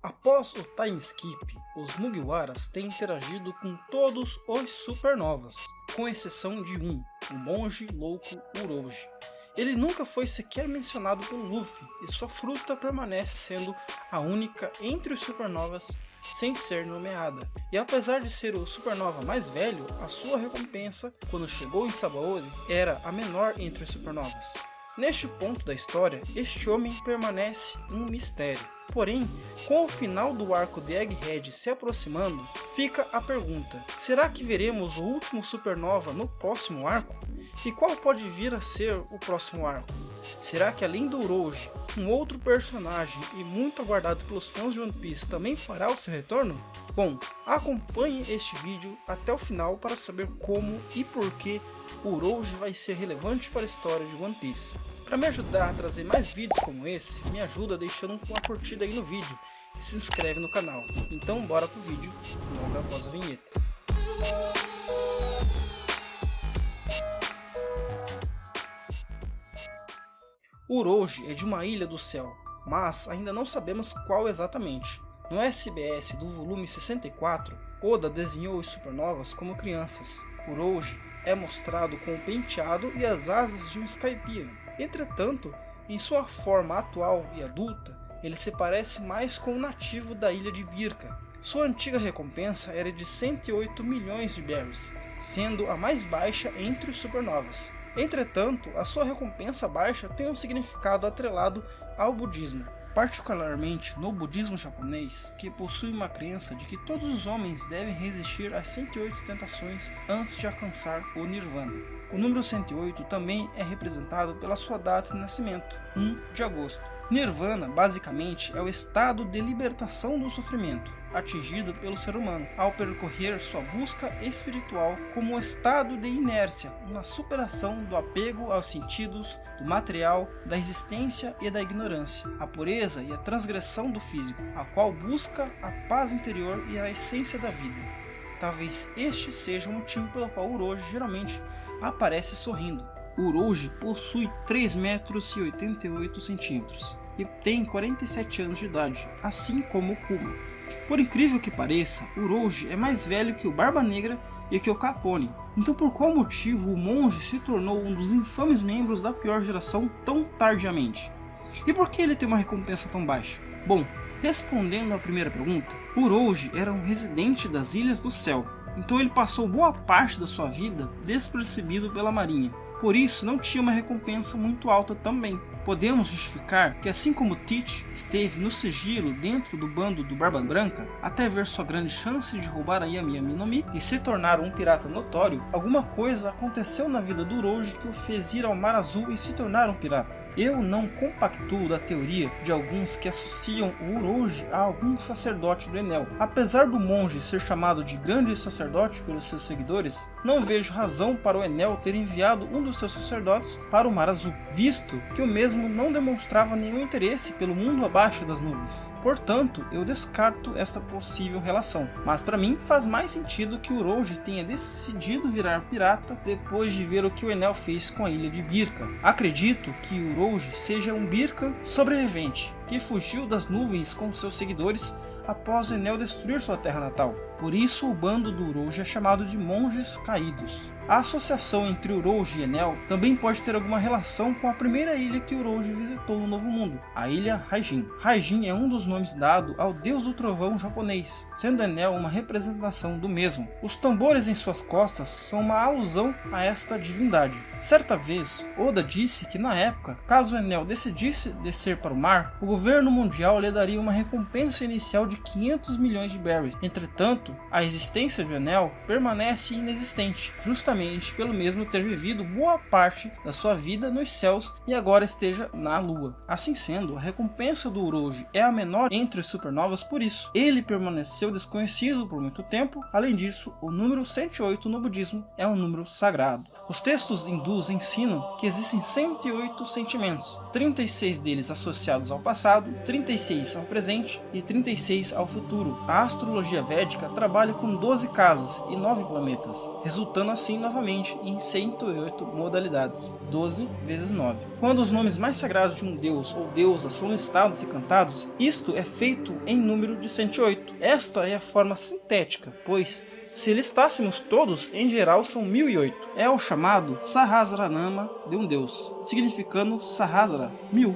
Após o time skip, os Mugiwaras têm interagido com todos os supernovas, com exceção de um, o monge louco Urouge. Ele nunca foi sequer mencionado pelo Luffy e sua fruta permanece sendo a única entre os supernovas sem ser nomeada. E apesar de ser o supernova mais velho, a sua recompensa, quando chegou em Sabaody, era a menor entre os supernovas. Neste ponto da história, este homem permanece um mistério. Porém, com o final do arco de Egghead se aproximando, fica a pergunta: será que veremos o último supernova no próximo arco? E qual pode vir a ser o próximo arco? Será que além do Urouge, um outro personagem e muito aguardado pelos fãs de One Piece também fará o seu retorno? Bom, acompanhe este vídeo até o final para saber como e por que o Urouge vai ser relevante para a história de One Piece. Para me ajudar a trazer mais vídeos como esse, me ajuda deixando uma curtida aí no vídeo e se inscreve no canal. Então bora pro vídeo logo após a vinheta. O Urouge é de uma ilha do céu, mas ainda não sabemos qual exatamente. No SBS do volume 64, Oda desenhou os supernovas como crianças. Urouge é mostrado com o penteado e as asas de um Skypiea. Entretanto, em sua forma atual e adulta, ele se parece mais com o nativo da ilha de Birka. Sua antiga recompensa era de 108 milhões de berries, sendo a mais baixa entre os supernovas. Entretanto, a sua recompensa baixa tem um significado atrelado ao budismo, particularmente no budismo japonês, que possui uma crença de que todos os homens devem resistir às 108 tentações antes de alcançar o Nirvana. O número 108 também é representado pela sua data de nascimento, 1 de agosto. Nirvana, basicamente, é o estado de libertação do sofrimento, atingido pelo ser humano, ao percorrer sua busca espiritual como um estado de inércia, uma superação do apego aos sentidos, do material, da existência e da ignorância, a pureza e a transgressão do físico, a qual busca a paz interior e a essência da vida. Talvez este seja o motivo pelo qual o Urouge geralmente aparece sorrindo. O Urouge possui 3,88 metros e tem 47 anos de idade, assim como o Kuma. Por incrível que pareça, o Urouge é mais velho que o Barba Negra e que o Capone. Então por qual motivo o monge se tornou um dos infames membros da pior geração tão tardiamente? E por que ele tem uma recompensa tão baixa? Bom, respondendo à primeira pergunta, o Urouge era um residente das Ilhas do Céu, então ele passou boa parte da sua vida despercebido pela marinha. Por isso não tinha uma recompensa muito alta também. Podemos justificar que assim como Teach esteve no sigilo dentro do bando do Barba Branca, até ver sua grande chance de roubar a Yami Yami no Mi e se tornar um pirata notório, alguma coisa aconteceu na vida do Urouge que o fez ir ao Mar Azul e se tornar um pirata. Eu não compactuo da teoria de alguns que associam o Urouge a algum sacerdote do Enel. Apesar do monge ser chamado de grande sacerdote pelos seus seguidores, não vejo razão para o Enel ter enviado um dos seus sacerdotes para o Mar Azul, visto que o mesmo não demonstrava nenhum interesse pelo mundo abaixo das nuvens. Portanto, eu descarto esta possível relação. Mas para mim faz mais sentido que o Urouge tenha decidido virar pirata depois de ver o que o Enel fez com a ilha de Birka. Acredito que o Urouge seja um Birka sobrevivente, que fugiu das nuvens com seus seguidores após o Enel destruir sua terra natal. Por isso o bando do Urouge é chamado de Monges Caídos. A associação entre Urouge e Enel também pode ter alguma relação com a primeira ilha que Urouge visitou no Novo Mundo, a ilha Raijin. Raijin é um dos nomes dado ao deus do trovão japonês, sendo Enel uma representação do mesmo. Os tambores em suas costas são uma alusão a esta divindade. Certa vez, Oda disse que na época, caso Enel decidisse descer para o mar, o governo mundial lhe daria uma recompensa inicial de 500 milhões de berries. Entretanto, a existência de Enel permanece inexistente, justamente pelo mesmo ter vivido boa parte da sua vida nos céus e agora esteja na lua. Assim sendo, a recompensa do Urouge é a menor entre os supernovas por isso. Ele permaneceu desconhecido por muito tempo. Além disso, o número 108 no budismo é um número sagrado. Os textos hindus ensinam que existem 108 sentimentos, 36 deles associados ao passado, 36 ao presente e 36 ao futuro. A astrologia védica trabalha com 12 casas e 9 planetas, resultando assim novamente em 108 modalidades, 12 vezes 9. Quando os nomes mais sagrados de um deus ou deusa são listados e cantados, isto é feito em número de 108. Esta é a forma sintética, pois se listássemos todos, em geral são 1008. É o chamado Sahasranama de um deus, significando Sahasra, 1000.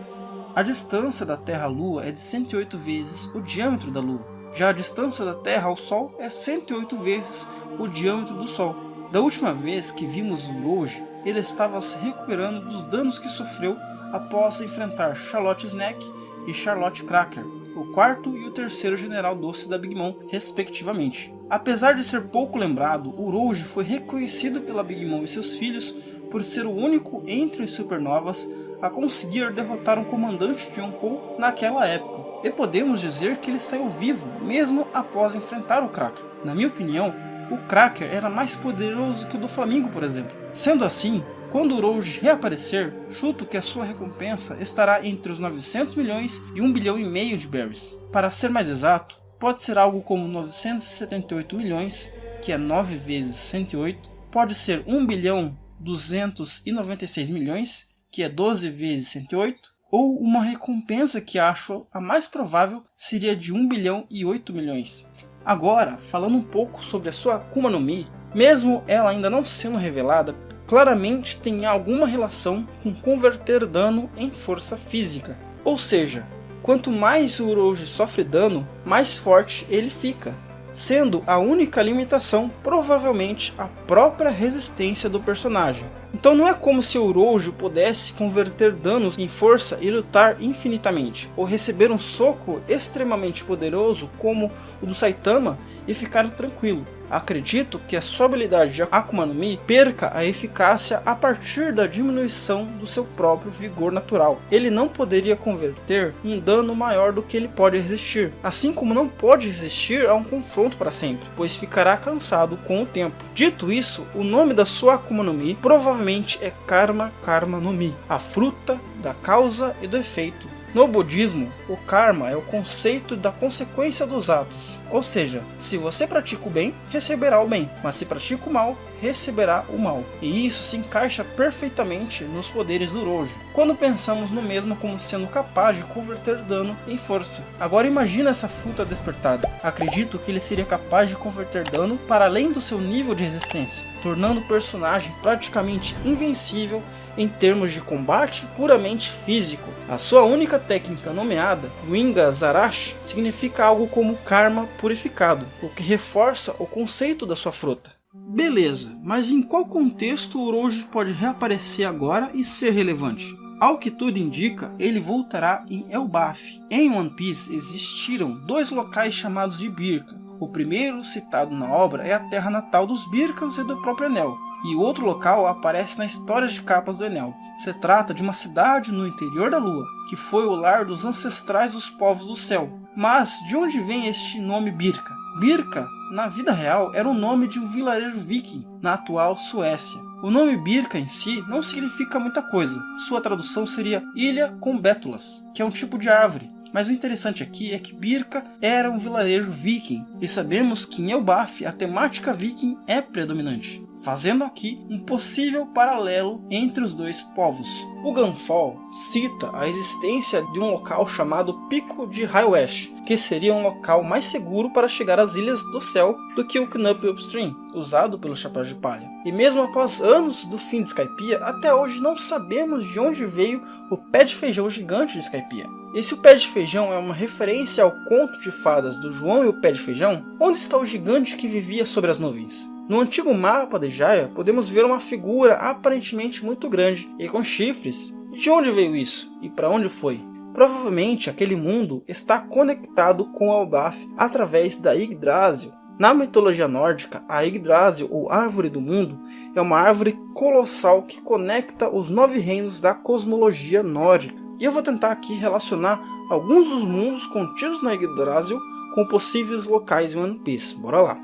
A distância da Terra à Lua é de 108 vezes o diâmetro da Lua. Já a distância da Terra ao Sol é 108 vezes o diâmetro do Sol. Da última vez que vimos Uroge, ele estava se recuperando dos danos que sofreu após enfrentar Charlotte Snack e Charlotte Cracker, o quarto e o terceiro General Doce da Big Mom, respectivamente. Apesar de ser pouco lembrado, Uroge foi reconhecido pela Big Mom e seus filhos por ser o único entre os supernovas a conseguir derrotar um comandante de Yonkou naquela época. E podemos dizer que ele saiu vivo, mesmo após enfrentar o Cracker. Na minha opinião, o Cracker era mais poderoso que o do Flamingo, por exemplo. Sendo assim, quando Uroge reaparecer, chuto que a sua recompensa estará entre os 900 milhões e 1,5 bilhão de berries. Para ser mais exato, pode ser algo como 978 milhões, que é 9 vezes 108, pode ser 1.296 milhões, que é 12 vezes 108, ou uma recompensa que acho a mais provável seria de 1 bilhão e 8 milhões. Agora, falando um pouco sobre a sua Akuma no Mi, mesmo ela ainda não sendo revelada, claramente tem alguma relação com converter dano em força física. Ou seja, quanto mais o Uroge sofre dano, mais forte ele fica, sendo a única limitação provavelmente a própria resistência do personagem. Então não é como se o Uroge pudesse converter danos em força e lutar infinitamente, ou receber um soco extremamente poderoso como o do Saitama e ficar tranquilo. Acredito que a sua habilidade de Akuma no Mi perca a eficácia a partir da diminuição do seu próprio vigor natural. Ele não poderia converter um dano maior do que ele pode resistir, assim como não pode resistir a um confronto para sempre, pois ficará cansado com o tempo. Dito isso, o nome da sua Akuma no Mi provavelmente é Karma Karma no Mi, a fruta da causa e do efeito. No budismo, o karma é o conceito da consequência dos atos, ou seja, se você pratica o bem, receberá o bem, mas se pratica o mal, receberá o mal. E isso se encaixa perfeitamente nos poderes do Uroge, quando pensamos no mesmo como sendo capaz de converter dano em força. Agora imagina essa fruta despertada. Acredito que ele seria capaz de converter dano para além do seu nível de resistência, tornando o personagem praticamente invencível em termos de combate puramente físico. A sua única técnica nomeada, Winga Zarashi, significa algo como karma purificado, o que reforça o conceito da sua fruta. Beleza, mas em qual contexto o Uroge pode reaparecer agora e ser relevante? Ao que tudo indica, ele voltará em Elbaf. Em One Piece existiram dois locais chamados de Birka. O primeiro citado na obra é a terra natal dos Birkans e do próprio Enel, e o outro local aparece na história de capas do Enel. Se trata de uma cidade no interior da Lua, que foi o lar dos ancestrais dos povos do céu. Mas de onde vem este nome Birka? Birka, na vida real, era o nome de um vilarejo viking na atual Suécia. O nome Birka em si não significa muita coisa. Sua tradução seria ilha com bétulas, que é um tipo de árvore. Mas o interessante aqui é que Birka era um vilarejo viking, e sabemos que em Elbaf a temática viking é predominante, fazendo aqui um possível paralelo entre os dois povos. O Gunfall cita a existência de um local chamado Pico de High West, que seria um local mais seguro para chegar às Ilhas do Céu do que o Knup Upstream, usado pelo Chapéu de Palha. E mesmo após anos do fim de Skypiea, até hoje não sabemos de onde veio o pé de feijão gigante de Skypiea. E se o pé de feijão é uma referência ao conto de fadas do João e o pé de feijão, onde está o gigante que vivia sobre as nuvens? No antigo mapa de Jaya, podemos ver uma figura aparentemente muito grande e com chifres. De onde veio isso? E para onde foi? Provavelmente aquele mundo está conectado com Elbaf através da Yggdrasil. Na mitologia nórdica, a Yggdrasil, ou Árvore do Mundo, é uma árvore colossal que conecta os 9 reinos da cosmologia nórdica. E eu vou tentar aqui relacionar alguns dos mundos contidos na Yggdrasil com possíveis locais em One Piece. Bora lá!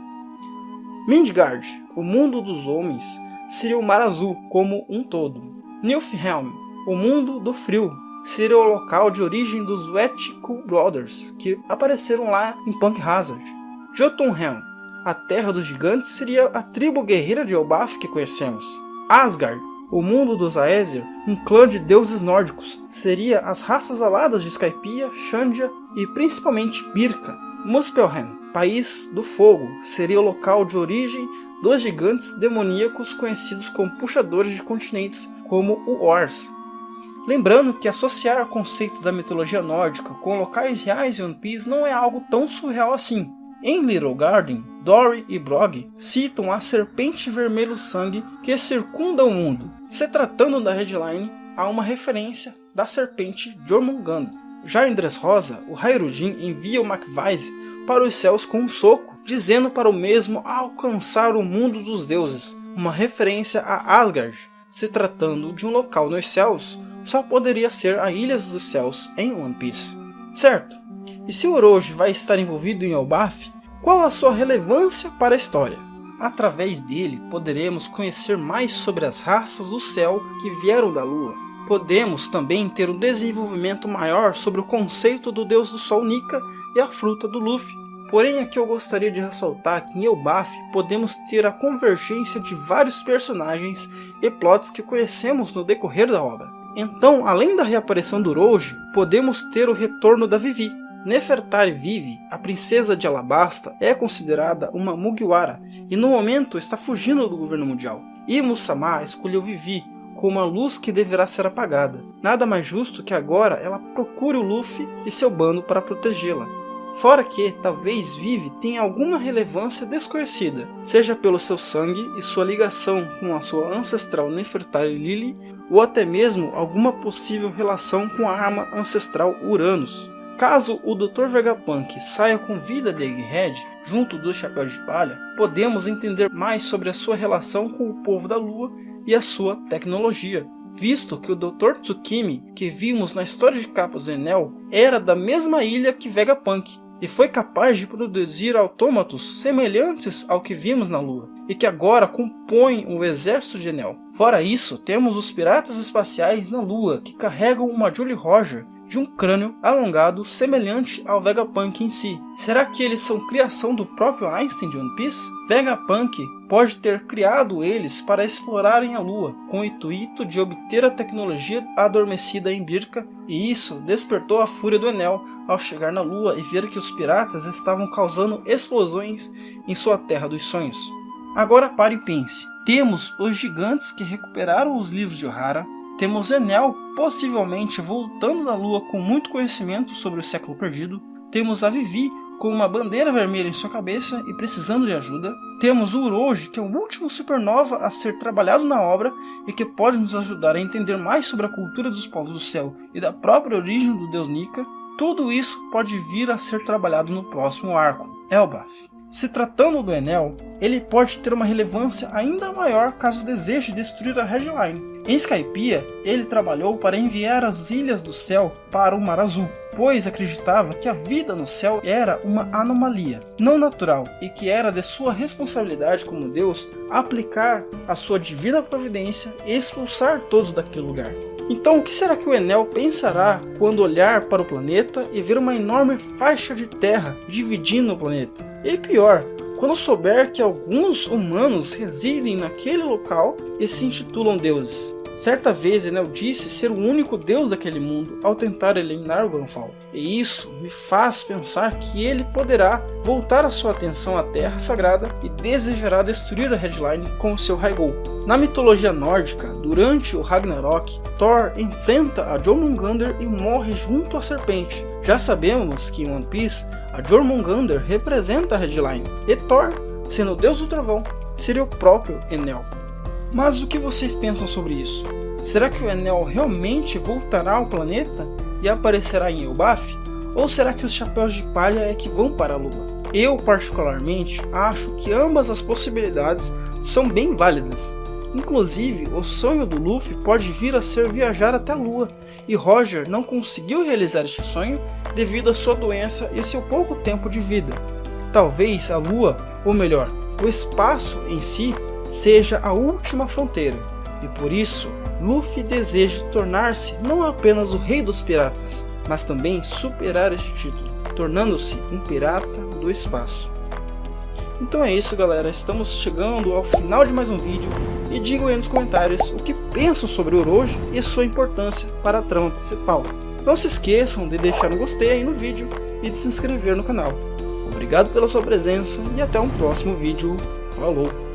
Midgard, o mundo dos homens, seria o Mar Azul como um todo. Niflheim, o mundo do frio, seria o local de origem dos Wetiko Brothers, que apareceram lá em Punk Hazard. Jotunheim, a Terra dos Gigantes seria a tribo guerreira de Elbaf que conhecemos. Asgard, o mundo dos Aesir, um clã de deuses nórdicos, seria as raças aladas de Skypiea, Xandia e principalmente Birka. Muspelheim, país do fogo, seria o local de origem dos gigantes demoníacos conhecidos como puxadores de continentes, como o Ors. Lembrando que associar conceitos da mitologia nórdica com locais reais em One Piece não é algo tão surreal assim. Em Little Garden, Dory e Brog citam a serpente vermelho-sangue que circunda o mundo. Se tratando da headline, há uma referência da serpente Jormungand. Já em Dressrosa, o Hayrodin envia o Macvise para os céus com um soco, dizendo para o mesmo alcançar o mundo dos deuses, uma referência a Asgard. Se tratando de um local nos céus, só poderia ser a Ilhas dos Céus em One Piece. Certo? E se o Orochi vai estar envolvido em Elbaf, qual a sua relevância para a história? Através dele, poderemos conhecer mais sobre as raças do céu que vieram da lua. Podemos também ter um desenvolvimento maior sobre o conceito do deus do sol Nika e a fruta do Luffy. Porém, aqui eu gostaria de ressaltar que em Elbaf podemos ter a convergência de vários personagens e plots que conhecemos no decorrer da obra. Então, além da reaparição do Orochi, podemos ter o retorno da Vivi. Nefertari Vivi, a princesa de Alabasta, é considerada uma Mugiwara e no momento está fugindo do governo mundial. E Musamá escolheu Vivi como a luz que deverá ser apagada. Nada mais justo que agora ela procure o Luffy e seu bando para protegê-la. Fora que, talvez Vivi tenha alguma relevância desconhecida, seja pelo seu sangue e sua ligação com a sua ancestral Nefertari Lily, ou até mesmo alguma possível relação com a arma ancestral Uranus. Caso o Dr. Vegapunk saia com vida de Egghead, junto dos Chapéus de Palha, podemos entender mais sobre a sua relação com o povo da Lua e a sua tecnologia, visto que o Dr. Tsukimi, que vimos na história de capas do Enel, era da mesma ilha que Vegapunk, e foi capaz de produzir autômatos semelhantes ao que vimos na Lua, e que agora compõem o exército de Enel. Fora isso, temos os piratas espaciais na Lua, que carregam uma Jolly Roger de um crânio alongado semelhante ao Vegapunk em si. Será que eles são criação do próprio Einstein de One Piece? Vegapunk pode ter criado eles para explorarem a Lua, com o intuito de obter a tecnologia adormecida em Birka, e isso despertou a fúria do Enel ao chegar na Lua e ver que os piratas estavam causando explosões em sua Terra dos Sonhos. Agora pare e pense. Temos os gigantes que recuperaram os livros de Ohara, temos Enel possivelmente voltando da Lua com muito conhecimento sobre o século perdido, temos a Vivi com uma bandeira vermelha em sua cabeça e precisando de ajuda, temos o Orochi, que é o último supernova a ser trabalhado na obra e que pode nos ajudar a entender mais sobre a cultura dos povos do céu e da própria origem do deus Nika. Tudo isso pode vir a ser trabalhado no próximo arco, Elbaf. Se tratando do Enel, ele pode ter uma relevância ainda maior caso deseje destruir a Headline. Em Skypiea, ele trabalhou para enviar as Ilhas do Céu para o Mar Azul, pois acreditava que a vida no céu era uma anomalia, não natural, e que era de sua responsabilidade como Deus aplicar a sua divina providência e expulsar todos daquele lugar. Então, o que será que o Enel pensará quando olhar para o planeta e ver uma enorme faixa de terra dividindo o planeta? E pior, quando souber que alguns humanos residem naquele local e se intitulam deuses. Certa vez Enel disse ser o único deus daquele mundo ao tentar eliminar o Gunfall. E isso me faz pensar que ele poderá voltar a sua atenção à Terra Sagrada e desejará destruir a Headline com o seu Raigou. Na mitologia nórdica, durante o Ragnarok, Thor enfrenta a Jormungandr e morre junto à serpente. Já sabemos que em One Piece, a Jormungandr representa a Headline, e Thor, sendo o deus do trovão, seria o próprio Enel. Mas o que vocês pensam sobre isso? Será que o Enel realmente voltará ao planeta e aparecerá em Elbaf? Ou será que os Chapéus de Palha é que vão para a Lua? Eu particularmente acho que ambas as possibilidades são bem válidas. Inclusive, o sonho do Luffy pode vir a ser viajar até a Lua, e Roger não conseguiu realizar este sonho devido à sua doença e seu pouco tempo de vida. Talvez a Lua, ou melhor, o espaço em si, seja a última fronteira, e por isso Luffy deseja tornar-se não apenas o rei dos piratas, mas também superar este título, tornando-se um pirata do espaço. Então é isso, galera, estamos chegando ao final de mais um vídeo e digam aí nos comentários o que pensam sobre Orochi e sua importância para a trama principal. Não se esqueçam de deixar um gostei aí no vídeo e de se inscrever no canal. Obrigado pela sua presença e até um próximo vídeo. Falou!